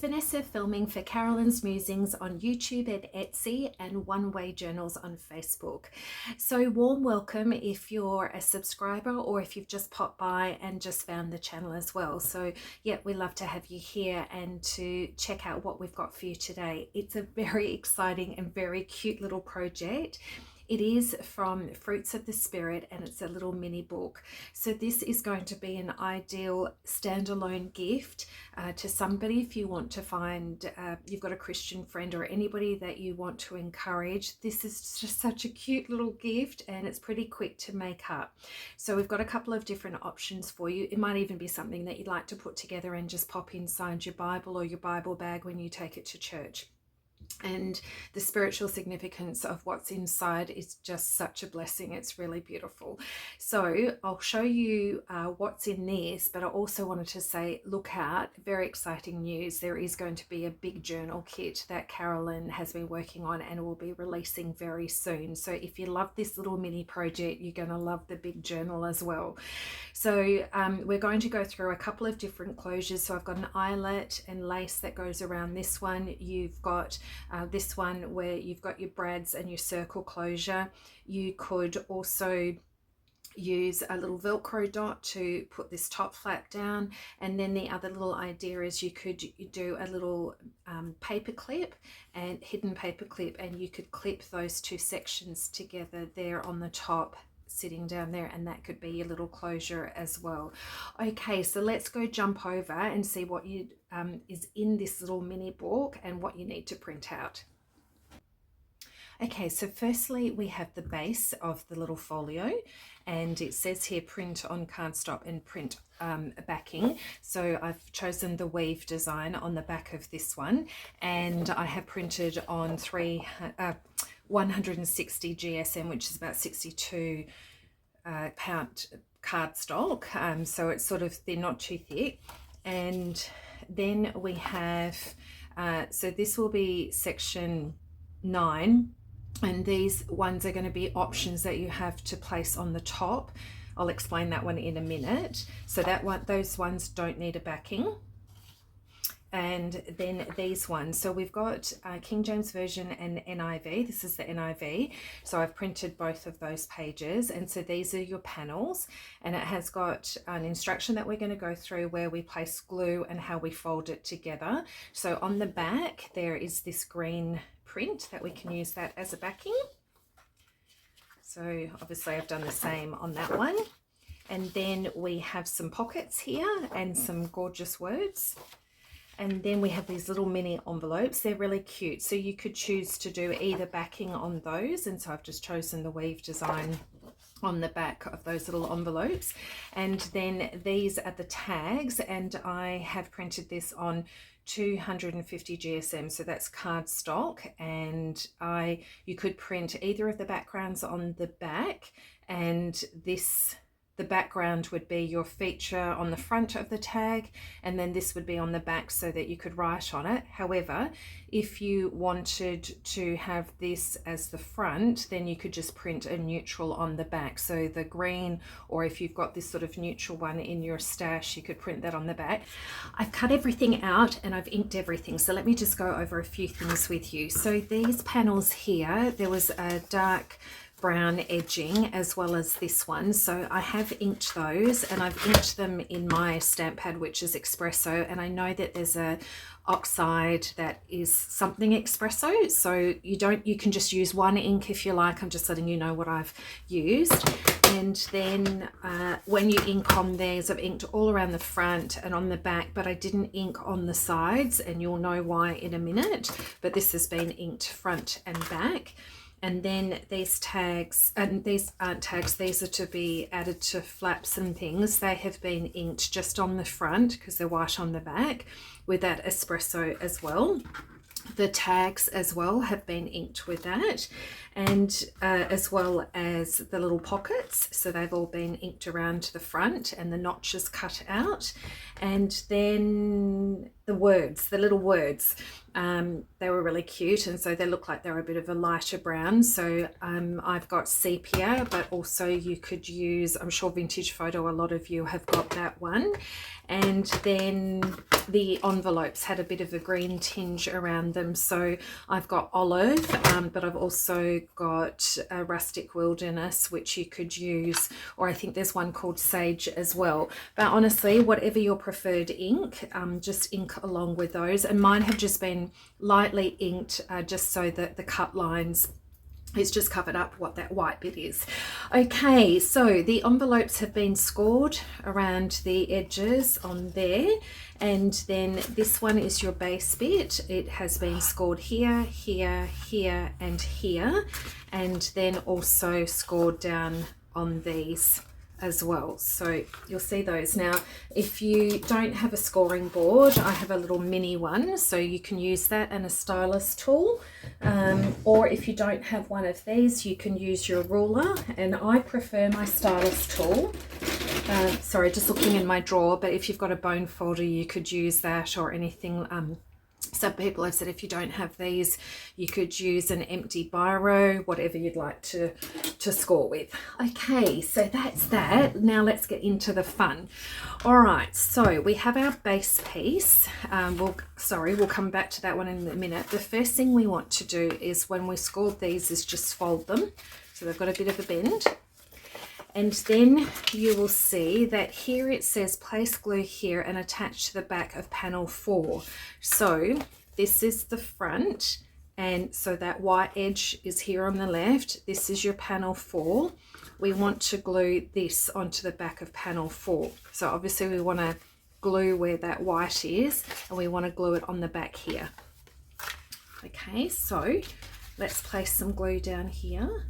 Vanessa, filming for Carolyn's Musings on YouTube and Etsy, and One Way Journals on Facebook. So warm welcome if you're a subscriber or if you've just popped by and just found the channel as well. So yeah, we love to have you here and to check out what we've got for you today. It's a very exciting and very cute little project. It is from Fruits of the Spirit and it's a little mini book. So this is going to be an ideal standalone gift to somebody if you want to find, you've got a Christian friend or anybody that you want to encourage. This is just such a cute little gift and it's pretty quick to make up. So we've got a couple of different options for you. It might even be something that you'd like to put together and just pop inside your Bible or your Bible bag when you take it to church. And the spiritual significance of what's inside is just such a blessing. It's really beautiful. So I'll show you what's in this, but I also wanted to say, look out, very exciting news. There is going to be a big journal kit that Carolyn has been working on and will be releasing very soon. So if you love this little mini project, you're going to love the big journal as well. So we're going to go through a couple of different closures. So I've got an eyelet and lace that goes around this one. You've got this one where you've got your brads and your circle closure. You could also use a little Velcro dot to put this top flap down, and then the other little idea is you could do a little paper clip and hidden paper clip, and you could clip those two sections together there on the top sitting down there, and that could be your little closure as well. Okay, so let's go jump over and see what you is in this little mini book and what you need to print out. Okay, so firstly we have the base of the little folio, and it says here print on cardstock and print backing. So I've chosen the weave design on the back of this one, and I have printed on 160 GSM, which is about 62 pound cardstock. So it's sort of, they're not too thick. And then we have, so this will be section 9. And these ones are going to be options that you have to place on the top. I'll explain that one in a minute. So that one, those ones don't need a backing. And then these ones, so we've got King James Version and NIV. This is the NIV, so I've printed both of those pages, and so these are your panels, and it has got an instruction that we're going to go through where we place glue and how we fold it together. So on the back there is this green print that we can use that as a backing. So obviously I've done the same on that one. And then we have some pockets here and some gorgeous words. And then we have these little mini envelopes. They're really cute. So you could choose to do either backing on those. And so I've just chosen the weave design on the back of those little envelopes. And then these are the tags. And I have printed this on 250 GSM. So that's cardstock. And you could print either of the backgrounds on the back. And the background would be your feature on the front of the tag, and then this would be on the back so that you could write on it. However, if you wanted to have this as the front, then you could just print a neutral on the back. So the green, or if you've got this sort of neutral one in your stash, you could print that on the back. I've cut everything out and I've inked everything. So let me just go over a few things with you. So these panels here, there was a dark brown edging as well as this one, so I have inked those, and I've inked them in my stamp pad, which is espresso, and I know that there's a oxide that is something espresso, so you can just use one ink if you like. I'm just letting you know what I've used. And then when you ink on these, I've inked all around the front and on the back, but I didn't ink on the sides, and you'll know why in a minute. But this has been inked front and back. And then these tags, and these aren't tags, these are to be added to flaps and things. They have been inked just on the front because they're white on the back with that espresso as well. The tags as well have been inked with that, and as well as the little pockets. So they've all been inked around to the front and the notches cut out. And then the words, the little words. They were really cute, and so they look like they're a bit of a lighter brown. So I've got sepia, but also you could use, I'm sure Vintage Photo, a lot of you have got that one. And then the envelopes had a bit of a green tinge around them, so I've got olive, but I've also got a rustic wilderness, which you could use, or I think there's one called sage as well. But honestly, whatever your preferred ink, just ink along with those. And mine have just been lightly inked, just so that the cut lines, it's just covered up what that white bit is. Okay, so the envelopes have been scored around the edges on there, and then this one is your base bit. It has been scored here, here, here, and here, and then also scored down on these as well. So you'll see those. Now, if you don't have a scoring board, I have a little mini one, so you can use that and a stylus tool. Or if you don't have one of these, you can use your ruler, and I prefer my stylus tool. Sorry, just looking in my drawer, but if you've got a bone folder, you could use that, or anything. Some people have said if you don't have these, you could use an empty biro, whatever you'd like to score with. Okay, so that's that. Now let's get into the fun. All right, so we have our base piece. We'll come back to that one in a minute. The first thing we want to do is, when we scored these, is just fold them. So they've got a bit of a bend. And then you will see that here it says place glue here and attach to the back of panel 4. So this is the front, and so that white edge is here on the left. This is your panel 4. We want to glue this onto the back of panel 4. So obviously we want to glue where that white is, and we want to glue it on the back here. Okay, so let's place some glue down here.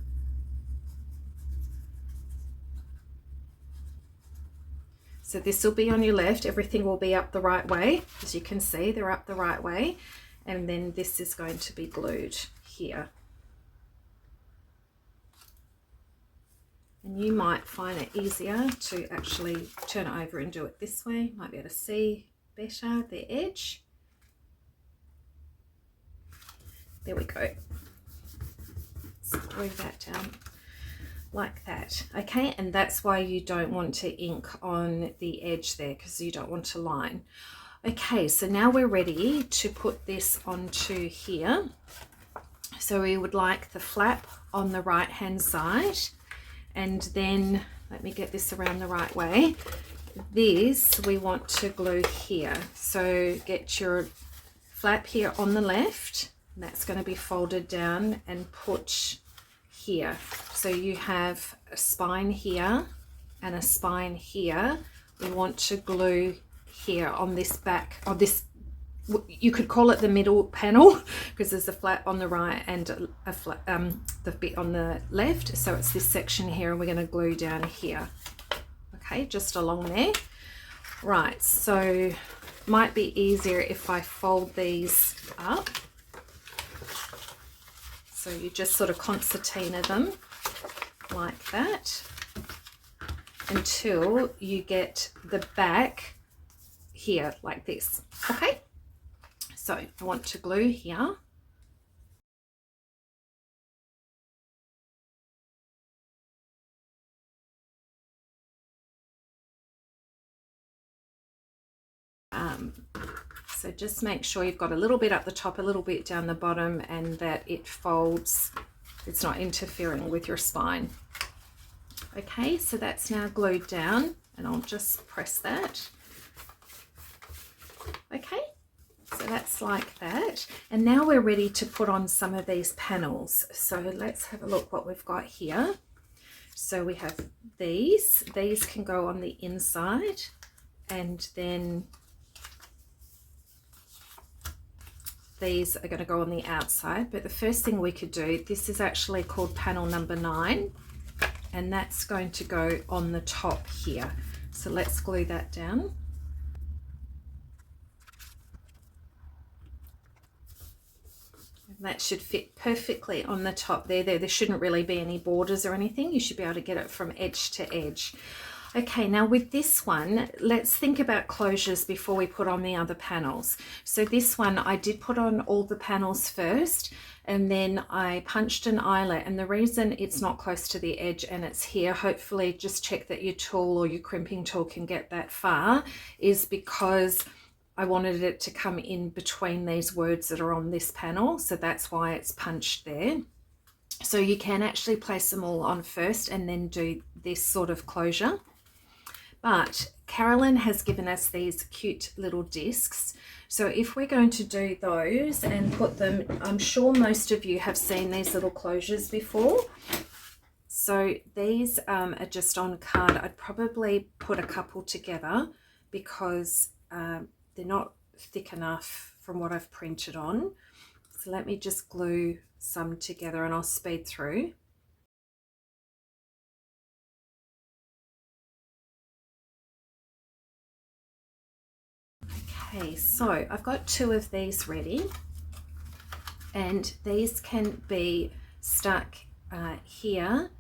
So this will be on your left, everything will be up the right way. As you can see, they're up the right way. And then this is going to be glued here. And you might find it easier to actually turn it over and do it this way. You might be able to see better the edge. There we go. Let's glue that down like that. Okay, and that's why you don't want to ink on the edge there, because you don't want to line. Okay, so now we're ready to put this onto here. So we would like the flap on the right hand side, and then let me get this around the right way. This we want to glue here. So get your flap here on the left, and that's going to be folded down and put here. So you have a spine here and a spine here. We want to glue here on this back, on this, you could call it the middle panel, because there's a flap on the right and a flap, the bit on the left. So it's this section here, and we're going to glue down here. Okay, just along there. Right, so might be easier if I fold these up. So you just sort of concertina them like that until you get the back here like this. Okay, so I want to glue here. So just make sure you've got a little bit up the top, a little bit down the bottom, and that it folds, it's not interfering with your spine. Okay, so that's now glued down, and I'll just press that. Okay, so that's like that. And now we're ready to put on some of these panels. So let's have a look what we've got here. So we have these can go on the inside, and then these are going to go on the outside. But the first thing we could do, this is actually called panel number 9, and that's going to go on the top here. So let's glue that down. And that should fit perfectly on the top there. There shouldn't really be any borders or anything. You should be able to get it from edge to edge. Okay, now with this one, let's think about closures before we put on the other panels. So this one, I did put on all the panels first, and then I punched an eyelet, and the reason it's not close to the edge and it's here, hopefully just check that your tool or your crimping tool can get that far, is because I wanted it to come in between these words that are on this panel, so that's why it's punched there. So you can actually place them all on first and then do this sort of closure. But Carolyn has given us these cute little discs. So if we're going to do those and put them, I'm sure most of you have seen these little closures before. So these are just on card. I'd probably put a couple together because they're not thick enough from what I've printed on. So let me just glue some together and I'll speed through. Okay, so I've got 2 of these ready, and these can be stuck here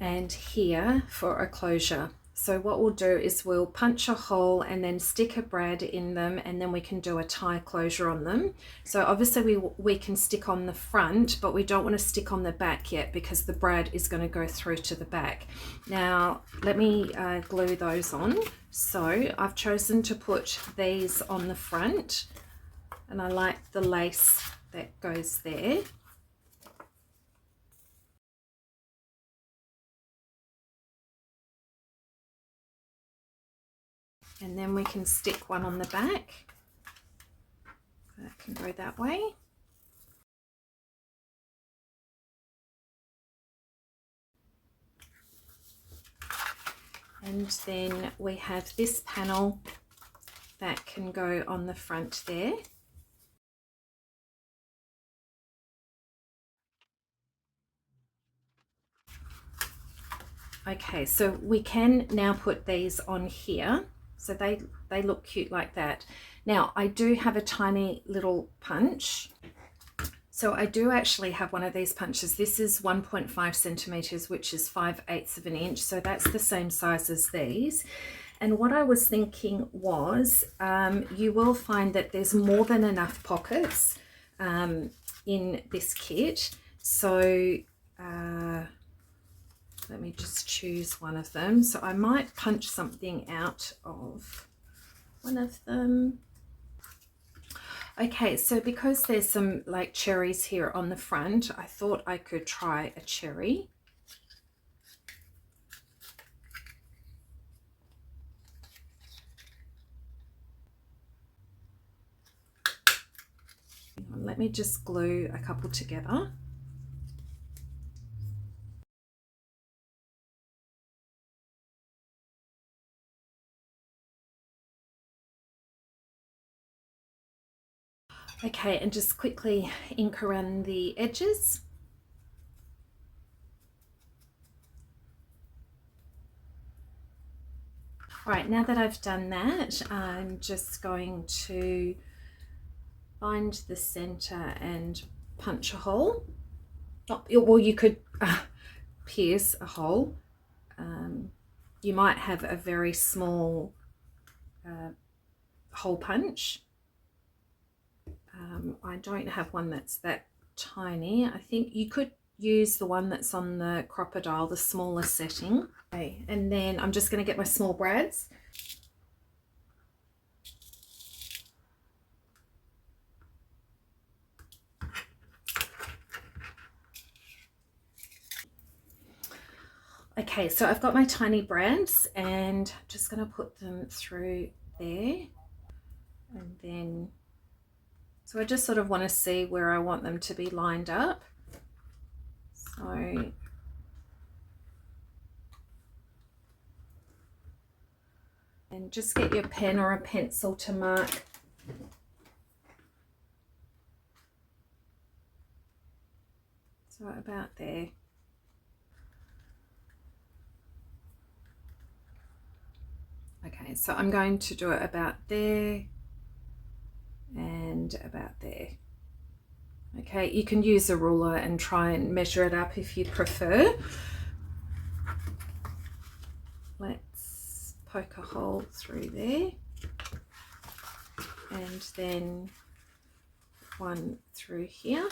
and here for a closure. So what we'll do is we'll punch a hole and then stick a brad in them, and then we can do a tie closure on them. So obviously we can stick on the front, but we don't want to stick on the back yet because the brad is going to go through to the back. Now let me glue those on. So I've chosen to put these on the front, and I like the lace that goes there. And then we can stick one on the back. That can go that way. And then we have this panel that can go on the front there. Okay, so we can now put these on here. So they look cute like that. Now I do have a tiny little punch. So I do actually have one of these punches. This is 1.5 centimeters, which is 5/8 of an inch. So that's the same size as these. And what I was thinking was, you will find that there's more than enough pockets in this kit. So let me just choose one of them. So I might punch something out of one of them. Okay, so because there's some like cherries here on the front, I thought I could try a cherry. Let me just glue a couple together. Okay, and just quickly ink around the edges. All right, now that I've done that, I'm just going to find the center and punch a hole. Oh, well, you could pierce a hole. You might have a very small hole punch. I don't have one that's that tiny. I think you could use the one that's on the crocodile, the smaller setting. Okay, and then I'm just going to get my small brads. Okay, so I've got my tiny brads and I'm just going to put them through there, and then so I just sort of want to see where I want them to be lined up. So and just get your pen or a pencil to mark so about there. Okay, so I'm going to do it about there and about there. Okay, you can use a ruler and try and measure it up if you prefer. poke a hole through there, and then one through here.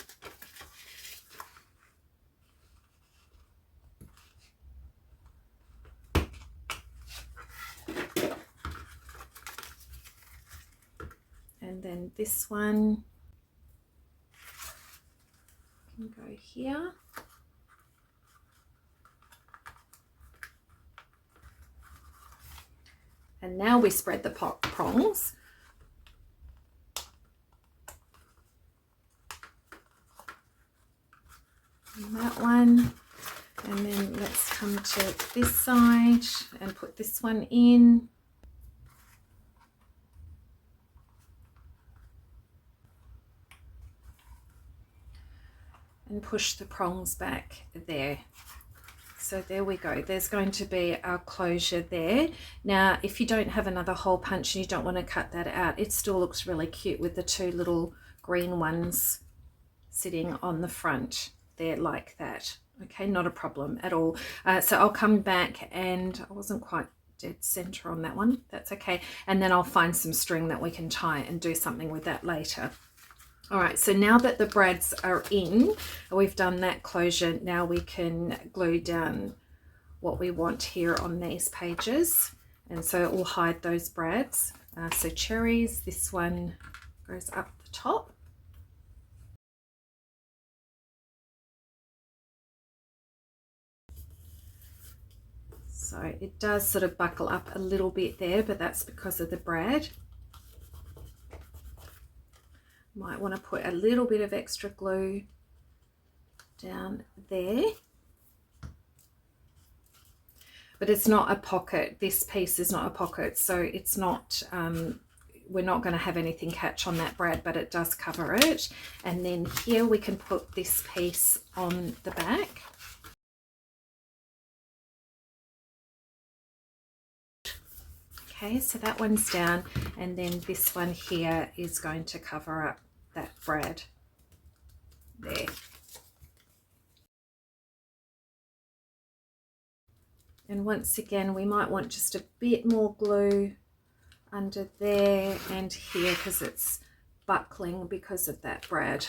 And then this one can go here. And now we spread the prongs. And that one. And then let's come to this side and put this one in. And push the prongs back there. So there we go. There's going to be our closure there. Now, if you don't have another hole punch and you don't want to cut that out, it still looks really cute with the two little green ones sitting on the front there like that. Okay, not a problem at all. So I'll come back, and I wasn't quite dead center on that one. That's okay. And then I'll find some string that we can tie and do something with that later. All right, so now that the brads are in, we've done that closure, now we can glue down what we want here on these pages. And so it will hide those brads. So cherries, this one goes up the top. So it does sort of buckle up a little bit there, but that's because of the brad. Might want to put a little bit of extra glue down there. But it's not a pocket. This piece is not a pocket, so it's not, we're not going to have anything catch on that brad, but it does cover it. And then here we can put this piece on the back. Okay, so that one's down, and then this one here is going to cover up that brad there. And once again, we might want just a bit more glue under there and here because it's buckling because of that brad.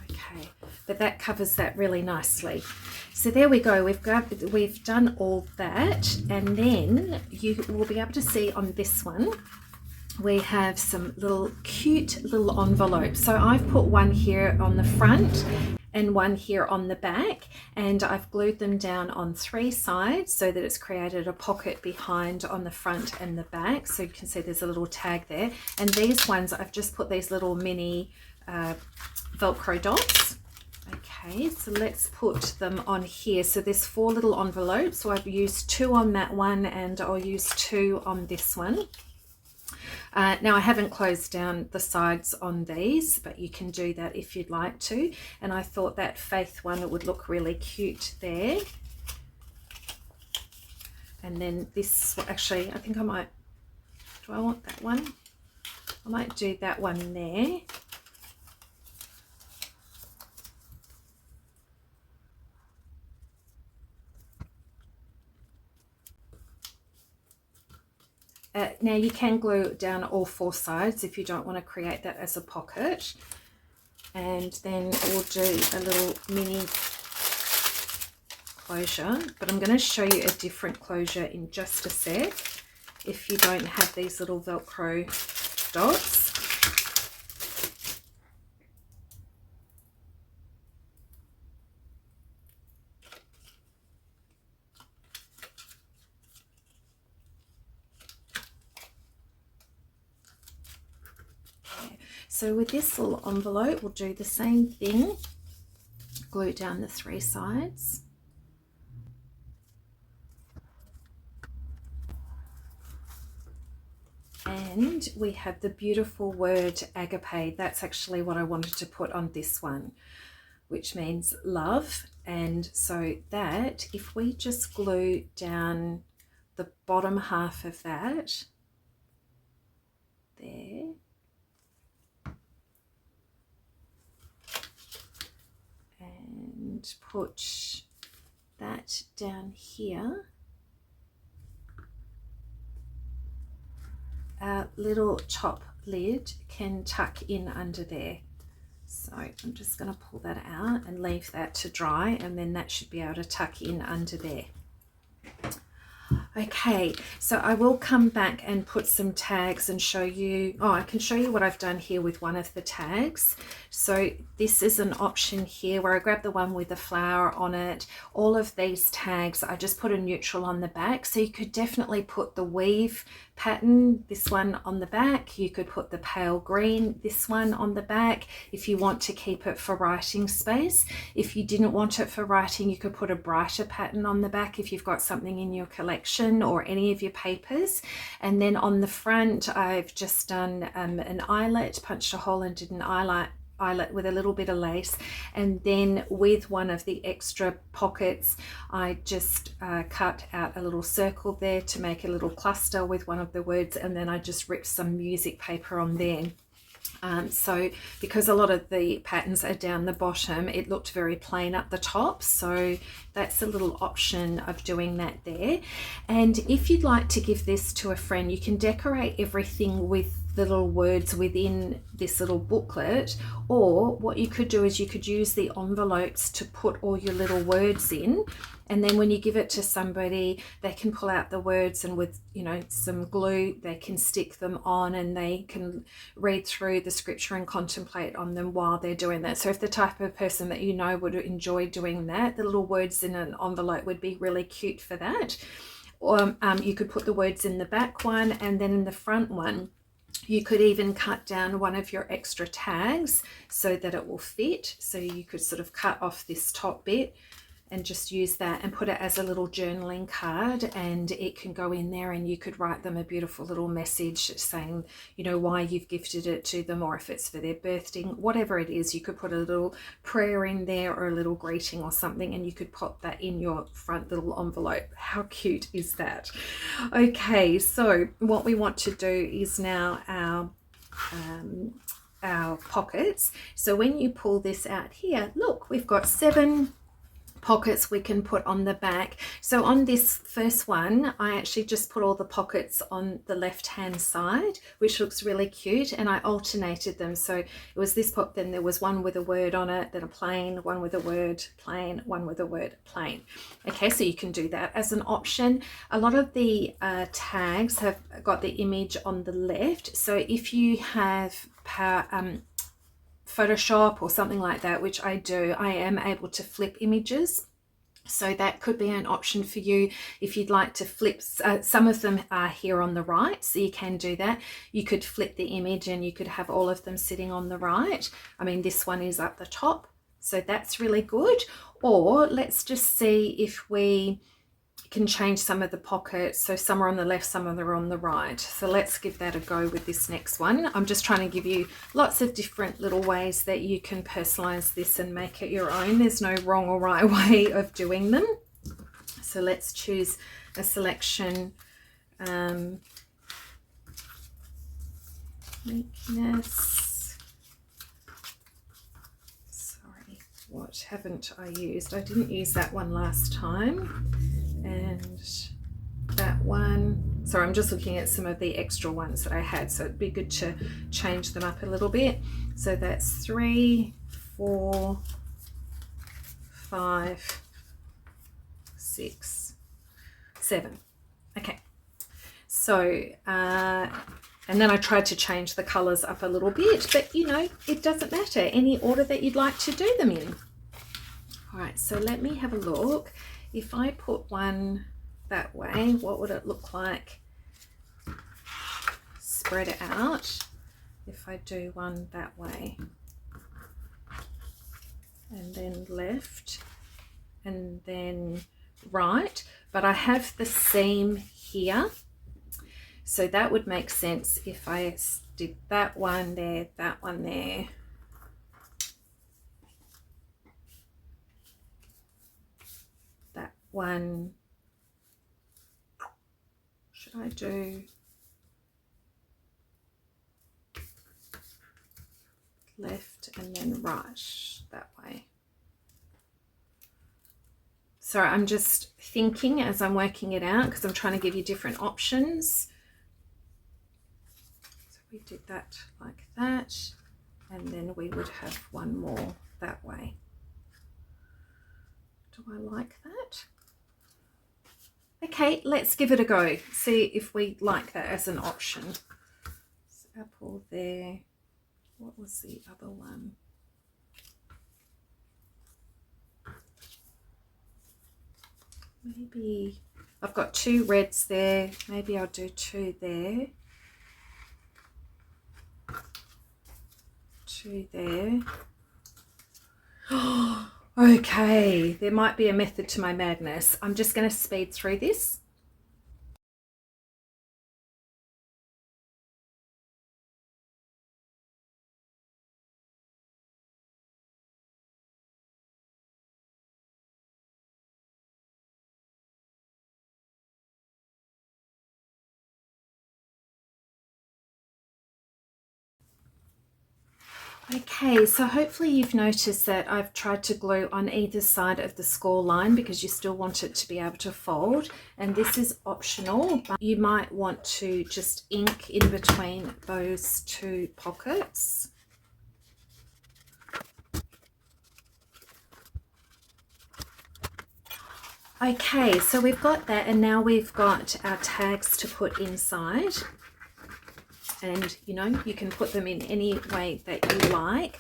Okay, but that covers that really nicely. So there we go, we've done all that, and then you will be able to see on this one we have some little cute little envelopes. So I've put one here on the front and one here on the back, and I've glued them down on 3 sides so that it's created a pocket behind on the front and the back. So you can see there's a little tag there, and these ones I've just put these little mini Velcro dots. Okay, so let's put them on here. So there's 4 little envelopes, so I've used 2 on that one and I'll use 2 on this one. Now I haven't closed down the sides on these, but you can do that if you'd like to. And I thought that Faith one would look really cute there. And then this, actually, I think I might, do I want that one? I might do that one there. Now you can glue down all 4 sides if you don't want to create that as a pocket. And then we'll do a little mini closure, but I'm going to show you a different closure in just a sec if you don't have these little Velcro dots. So with this little envelope, we'll do the same thing. Glue down the 3 sides. And we have the beautiful word agape. That's actually what I wanted to put on this one, which means love. And so that, if we just glue down the bottom half of that, there, and put that down here. Our little top lid can tuck in under there. So I'm just going to pull that out and leave that to dry, and then that should be able to tuck in under there. Okay, so I will come back and put some tags and show you, I can show you what I've done here with one of the tags. So this is an option here where I grab the one with the flower on it. All of these tags, I just put a neutral on the back. So you could definitely put the weave pattern, this one on the back. You could put the pale green, this one on the back, if you want to keep it for writing space. If you didn't want it for writing, you could put a brighter pattern on the back if you've got something in your collection or any of your papers. And then on the front, I've just done an eyelet, punched a hole and did an eyelet with a little bit of lace, and then with one of the extra pockets I just cut out a little circle there to make a little cluster with one of the words, and then I just ripped some music paper on there. So because a lot of the patterns are down the bottom, it looked very plain up the top, so that's a little option of doing that there. And if you'd like to give this to a friend, you can decorate everything with the little words within this little booklet, or what you could do is you could use the envelopes to put all your little words in, and then when you give it to somebody, they can pull out the words, and with, you know, some glue they can stick them on, and they can read through the scripture and contemplate on them while they're doing that. So if the type of person that you know would enjoy doing that, the little words in an envelope would be really cute for that. Or you could put the words in the back one, and then in the front one you could even cut down one of your extra tags so that it will fit. So you could sort of cut off this top bit and just use that and put it as a little journaling card, and it can go in there, and you could write them a beautiful little message saying, you know, why you've gifted it to them, or if it's for their birthday, whatever it is. You could put a little prayer in there or a little greeting or something, and you could pop that in your front little envelope. How cute is that? Okay, so what we want to do is now our pockets. So when you pull this out here, look, we've got 7 pockets we can put on the back. So on this first one, I actually just put all the pockets on the left hand side, which looks really cute, and I alternated them. So it was this pocket, then there was one with a word on it, then a plain, one with a word, plain, one with a word, plain. Okay, so you can do that as an option. A lot of the tags have got the image on the left, so if you have Photoshop or something like that, which I do, I am able to flip images. So that could be an option for you if you'd like to flip. Some of them are here on the right, so you can do that. You could flip the image and you could have all of them sitting on the right. I mean, this one is up the top, so that's really good. Or let's just see if we can change some of the pockets, so some are on the left, some are on the right. So let's give that a go with this next one. I'm just trying to give you lots of different little ways that you can personalize this and make it your own. There's no wrong or right way of doing them. So let's choose a selection. Weakness. Sorry, what haven't I used? I didn't use that one last time. And that one, sorry, I'm just looking at some of the extra ones that I had, so it'd be good to change them up a little bit. So that's 3, 4, 5, 6, 7. Okay, so and then I tried to change the colors up a little bit, but you know, it doesn't matter, any order that you'd like to do them in. All right, so let me have a look. If I put one that way, what would it look like? Spread it out. If I do one that way, and then left, and then right, but I have the seam here, so that would make sense if I did that one there, that one there. One, should I do left and then right that way? Sorry, I'm just thinking as I'm working it out because I'm trying to give you different options. So we did that like that, and then we would have one more that way. Do I like that? Okay, let's give it a go. See if we like that as an option. So apple there. What was the other one? Maybe I've got 2 reds there. Maybe I'll do 2 there. 2 there. Oh, okay. There might be a method to my madness. I'm just going to speed through this. Okay, so hopefully you've noticed that I've tried to glue on either side of the score line because you still want it to be able to fold, and this is optional, but you might want to just ink in between those 2 pockets. Okay, so we've got that, and now we've got our tags to put inside. And you know, you can put them in any way that you like.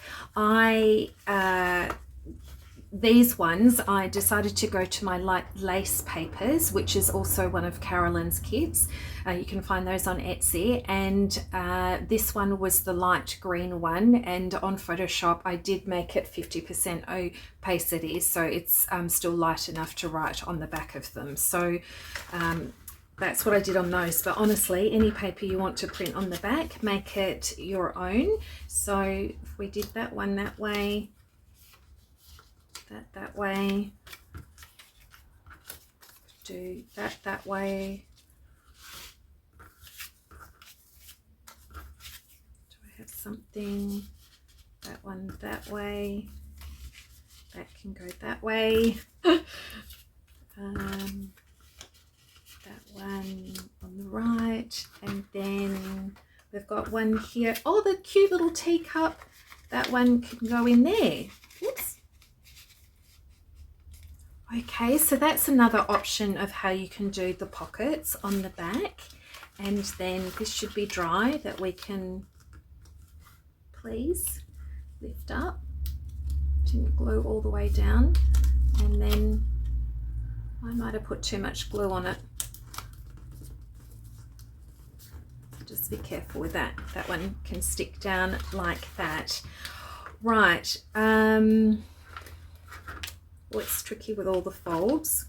These ones, I decided to go to my light lace papers, which is also one of Carolyn's kits. You can find those on Etsy, and this one was the light green one, and on Photoshop I did make it 50% opacity, so it's still light enough to write on the back of them. So that's what I did on those, but honestly, any paper you want to print on the back, make it your own. So if we did that one that way, that way, do that way. Do I have something? That one that way. That can go that way. That one on the right, and then we've got one here. Oh, the cute little teacup. That one can go in there. Oops. Okay, so that's another option of how you can do the pockets on the back. And then this should be dry, that we can please lift up. Didn't glue all the way down, and then I might have put too much glue on it. Just be careful with that. That one can stick down like that. Right. Well, it's tricky with all the folds.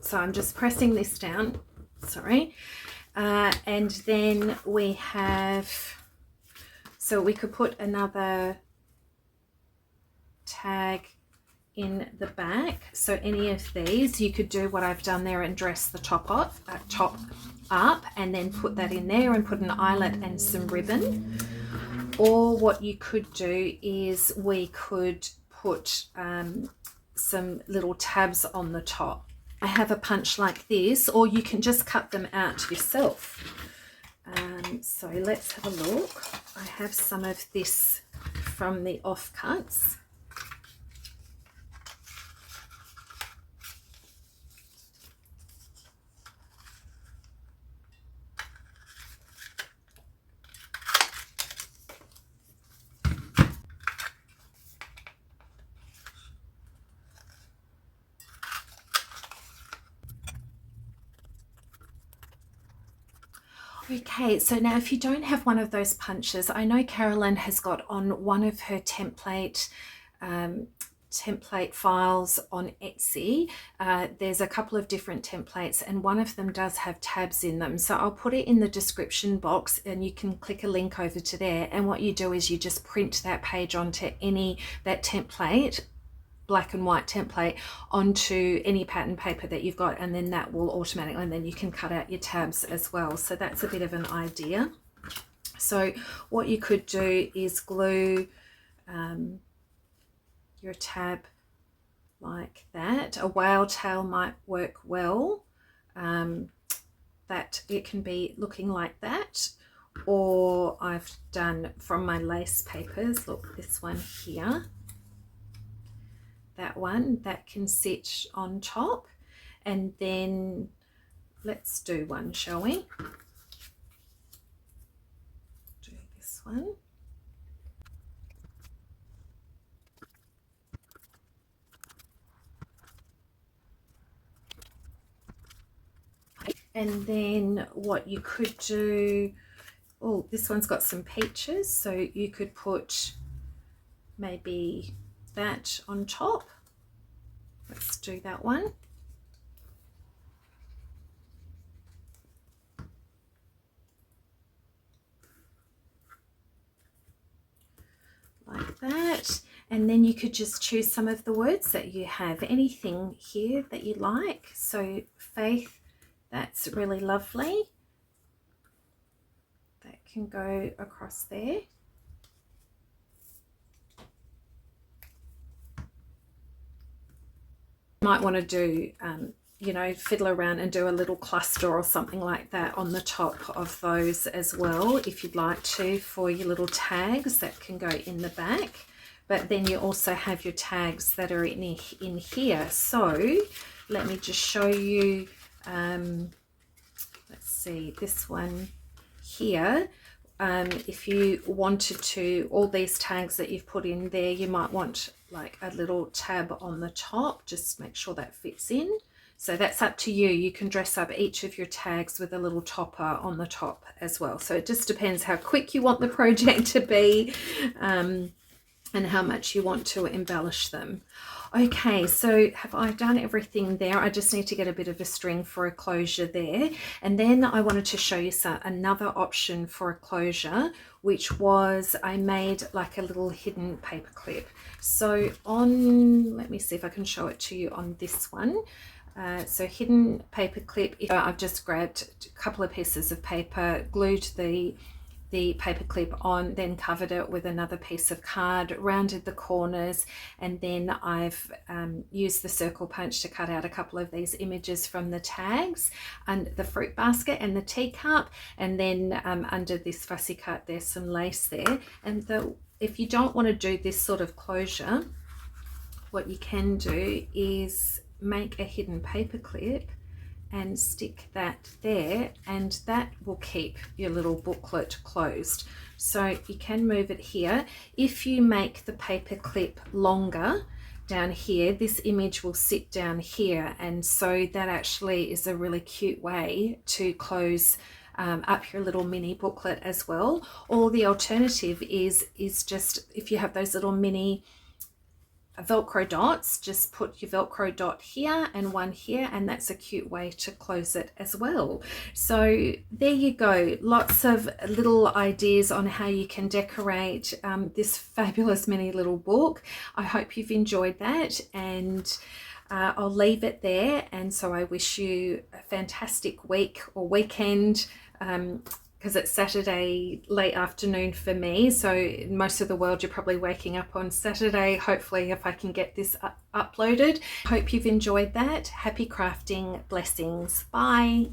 So I'm just pressing this down. Sorry. And then we have, so we could put another tag in the back. So any of these, you could do what I've done there and dress the top up and then put that in there and put an eyelet and some ribbon. Or what you could do is we could put some little tabs on the top. I have a punch like this, or you can just cut them out yourself. So let's have a look. I have some of this from the offcuts. Okay, so now if you don't have one of those punches, I know Carolyn has got on one of her template files on Etsy. There's a couple of different templates, and one of them does have tabs in them. So I'll put it in the description box and you can click a link over to there. And what you do is you just print that page onto that template, black and white template, onto any pattern paper that you've got, and then that will automatically, and then you can cut out your tabs as well. So that's a bit of an idea. So what you could do is glue your tab like that. A whale tail might work well, that it can be looking like that. Or I've done from my lace papers, look, this one here, that one that can sit on top. And then let's do one, shall we? Do this one. And then what you could do, oh, this one's got some peaches, so you could put maybe that on top. Let's do that one. Like that. And then you could just choose some of the words that you have, anything here that you like. So faith, that's really lovely. That can go across there. You might want to do, you know, fiddle around and do a little cluster or something like that on the top of those as well, if you'd like to, for your little tags that can go in the back. But then you also have your tags that are in here. So let me just show you, let's see, this one here. If you wanted to, all these tags that you've put in there, you might want like a little tab on the top. Just make sure that fits in. So that's up to you. You can dress up each of your tags with a little topper on the top as well. So it just depends how quick you want the project to be, and how much you want to embellish them. Okay, so have I done everything there? I just need to get a bit of a string for a closure there. And then I wanted to show you another option for a closure, which was I made like a little hidden paper clip. So on, let me see if I can show it to you on this one. So hidden paper clip, I've just grabbed a couple of pieces of paper, glued the paper clip on, then covered it with another piece of card, rounded the corners, and then I've used the circle punch to cut out a couple of these images from the tags and the fruit basket and the teacup, and then under this fussy cut there's some lace there. And if you don't want to do this sort of closure, what you can do is make a hidden paper clip and stick that there, and that will keep your little booklet closed. So you can move it here. If you make the paper clip longer down here, this image will sit down here, and so that actually is a really cute way to close up your little mini booklet as well. Or the alternative is just, if you have those little mini Velcro dots, just put your Velcro dot here and one here, and that's a cute way to close it as well. So there you go, lots of little ideas on how you can decorate this fabulous mini little book. I hope you've enjoyed that, and I'll leave it there. And so I wish you a fantastic week or weekend, because it's Saturday late afternoon for me, so most of the world you're probably waking up on Saturday. Hopefully, if I can get this uploaded. Hope you've enjoyed that. Happy crafting. Blessings. Bye.